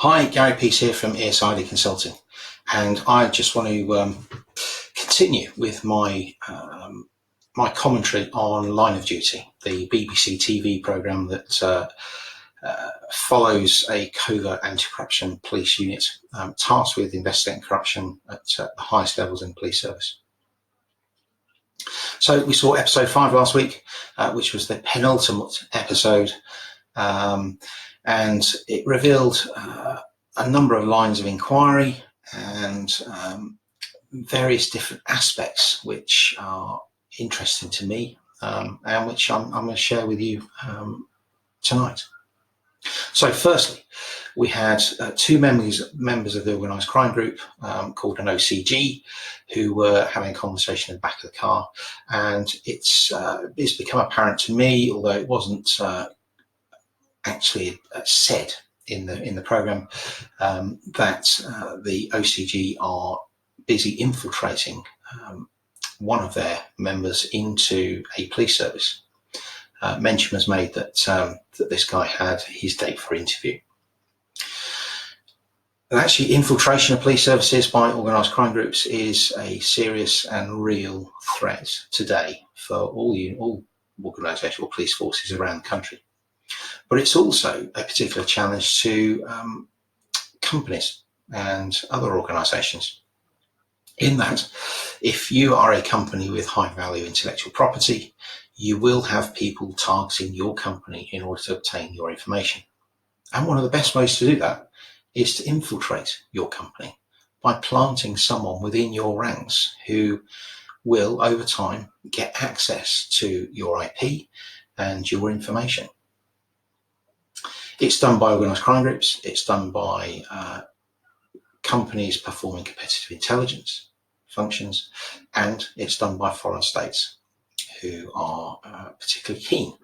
Hi, Gary Peace here from ESID Consulting, and I just want to continue with my commentary on Line of Duty, the BBC TV programme that follows a covert anti-corruption police unit tasked with investigating corruption at the highest levels in the police service. So we saw episode 5 last week, which was the penultimate episode, and it revealed a number of lines of inquiry and various different aspects which are interesting to me and which I'm going to share with you tonight. So firstly, we had two members of the organised crime group called an OCG who were having a conversation in the back of the car, and it's become apparent to me, although it wasn't actually said in the programme, that the OCG are busy infiltrating one of their members into a police service. Mention was made that this guy had his date for interview. And actually, infiltration of police services by organised crime groups is a serious and real threat today for all organisations or police forces around the country. But it's also a particular challenge to companies and other organisations, in that if you are a company with high value intellectual property, you will have people targeting your company in order to obtain your information. And one of the best ways to do that is to infiltrate your company by planting someone within your ranks who will, over time, get access to your IP and your information. It's done by organised crime groups, it's done by companies performing competitive intelligence functions, and it's done by foreign states who are particularly keen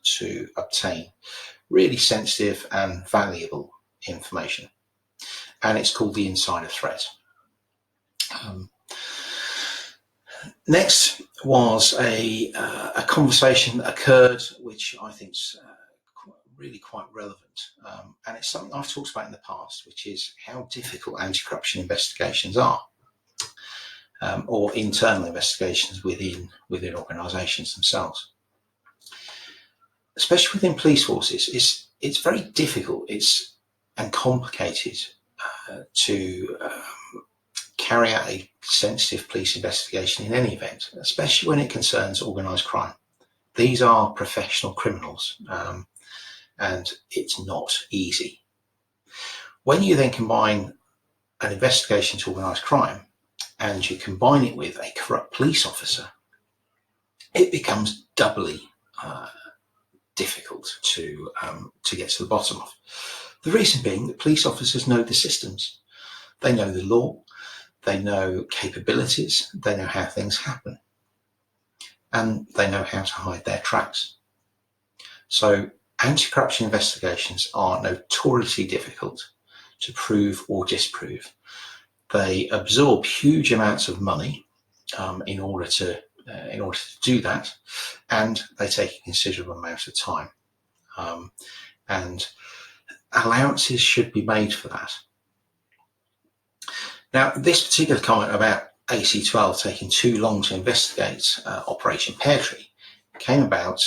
to obtain really sensitive and valuable information. And it's called the insider threat. Next was a conversation that occurred, which I think is really quite relevant, and it's something I've talked about in the past, which is how difficult anti-corruption investigations are, or internal investigations within organisations themselves, especially within police forces. It's very difficult and complicated to carry out a sensitive police investigation in any event, especially when it concerns organised crime. These are professional criminals, and it's not easy. When you then combine an investigation to organised crime and you combine it with a corrupt police officer, it becomes doubly difficult to get to the bottom of. The reason being that police officers know the systems, they know the law, they know capabilities, they know how things happen, and they know how to hide their tracks. So anti-corruption investigations are notoriously difficult to prove or disprove. They absorb huge amounts of money in order to do that, and they take a considerable amount of time. And allowances should be made for that. Now, this particular comment about AC12 taking too long to investigate Operation Pear Tree came about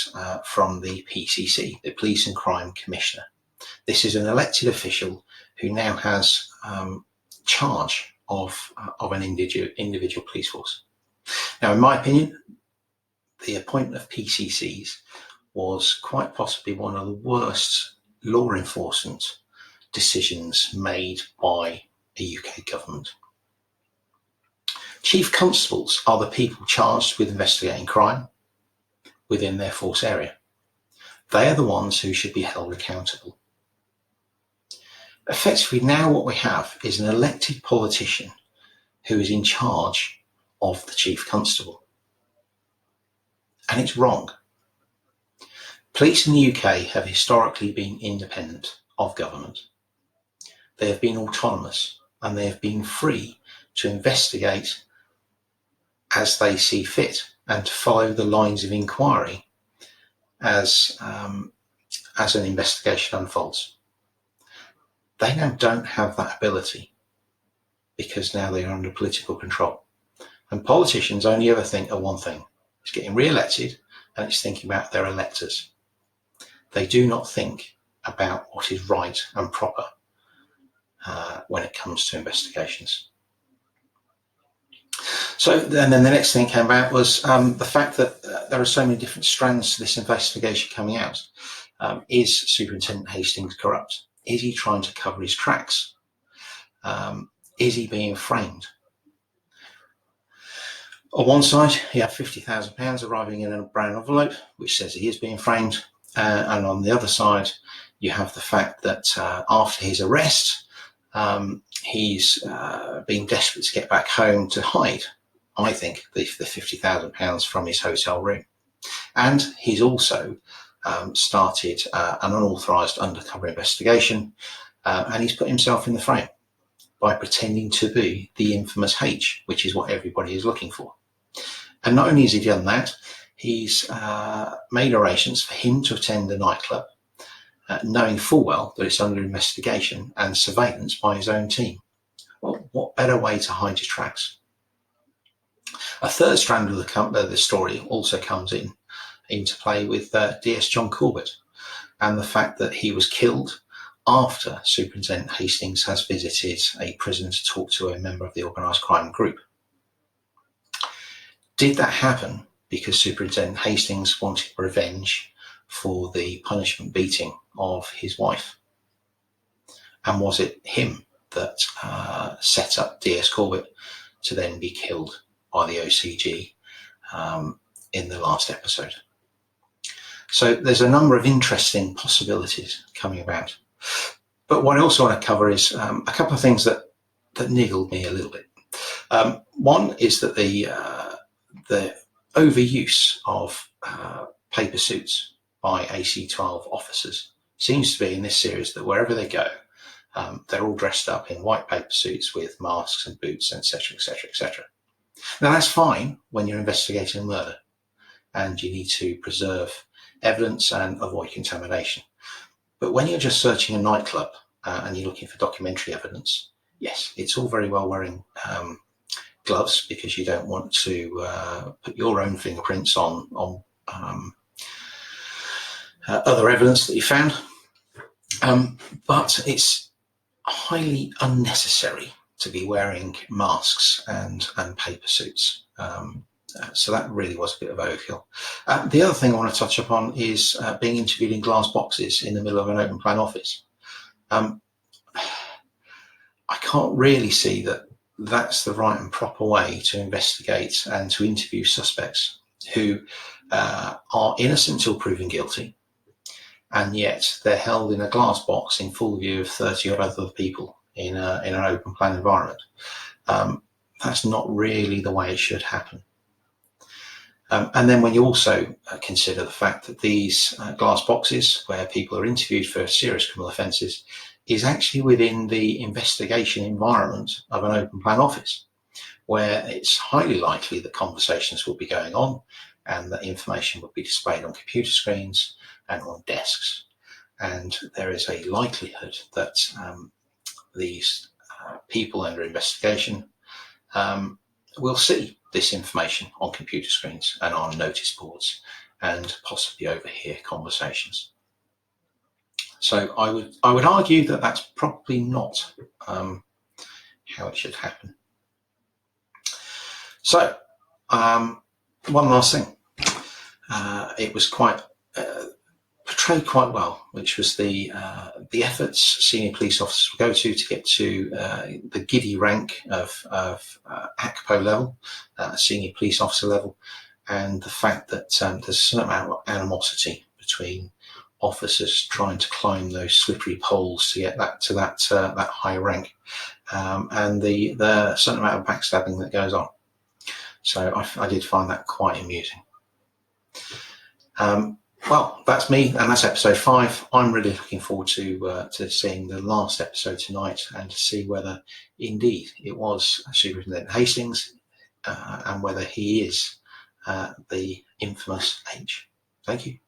from the PCC, the Police and Crime Commissioner. This is an elected official who now has charge of an individual police force. Now, in my opinion, the appointment of PCCs was quite possibly one of the worst law enforcement decisions made by a UK government. Chief constables are the people charged with investigating crime within their force area. They are the ones who should be held accountable. Effectively, now what we have is an elected politician who is in charge of the chief constable. And it's wrong. Police in the UK have historically been independent of government. They have been autonomous, and they have been free to investigate as they see fit and to follow the lines of inquiry as an investigation unfolds. They now don't have that ability because now they are under political control. And politicians only ever think of one thing: it's getting re-elected, and it's thinking about their electors. They do not think about what is right and proper when it comes to investigations. So then the next thing came about was the fact that there are so many different strands to this investigation coming out. Is Superintendent Hastings corrupt? Is he trying to cover his tracks? Is he being framed? On one side, you have £50,000 arriving in a brown envelope, which says he is being framed. And on the other side, you have the fact that after his arrest, he's been desperate to get back home to hide, I think, the £50,000 from his hotel room. And he's also started an unauthorised undercover investigation, and he's put himself in the frame by pretending to be the infamous H, which is what everybody is looking for. And not only has he done that, he's made arrangements for him to attend a nightclub, knowing full well that it's under investigation and surveillance by his own team. Well, what better way to hide your tracks? A third strand of the story also comes into play with DS John Corbett and the fact that he was killed after Superintendent Hastings has visited a prison to talk to a member of the organised crime group. Did that happen because Superintendent Hastings wanted revenge for the punishment beating of his wife? And was it him that set up DS Corbett to then be killed by the OCG in the last episode? So there's a number of interesting possibilities coming about. But what I also want to cover is a couple of things that niggled me a little bit. One is that the overuse of paper suits by AC-12 officers seems to be in this series that wherever they go, they're all dressed up in white paper suits with masks and boots, etc., etc., etc. Now that's fine when you're investigating a murder and you need to preserve evidence and avoid contamination. But when you're just searching a nightclub and you're looking for documentary evidence, yes, it's all very well wearing gloves because you don't want to put your own fingerprints on other evidence that you found. But it's highly unnecessary to be wearing masks and paper suits. So that really was a bit of overkill. The other thing I want to touch upon is being interviewed in glass boxes in the middle of an open plan office. I can't really see that that's the right and proper way to investigate and to interview suspects who are innocent until proven guilty, and yet they're held in a glass box in full view of 30 odd other people in an open plan environment. That's not really the way it should happen. And then when you also consider the fact that these glass boxes where people are interviewed for serious criminal offences is actually within the investigation environment of an open plan office, where it's highly likely that conversations will be going on and that information will be displayed on computer screens and on desks. And there is a likelihood that these people under investigation will see this information on computer screens and on notice boards and possibly overhear conversations. So I would argue that that's probably not how it should happen. So one last thing, it was portrayed quite well, which was the efforts senior police officers will go to get to the giddy rank of ACPO level, senior police officer level, and the fact that there's a certain amount of animosity between officers trying to climb those slippery poles to get that high rank, and the certain amount of backstabbing that goes on. So I did find that quite amusing. Well, that's me, and that's episode 5. I'm really looking forward to seeing the last episode tonight and to see whether indeed it was Superintendent Hastings and whether he is the infamous H. Thank you.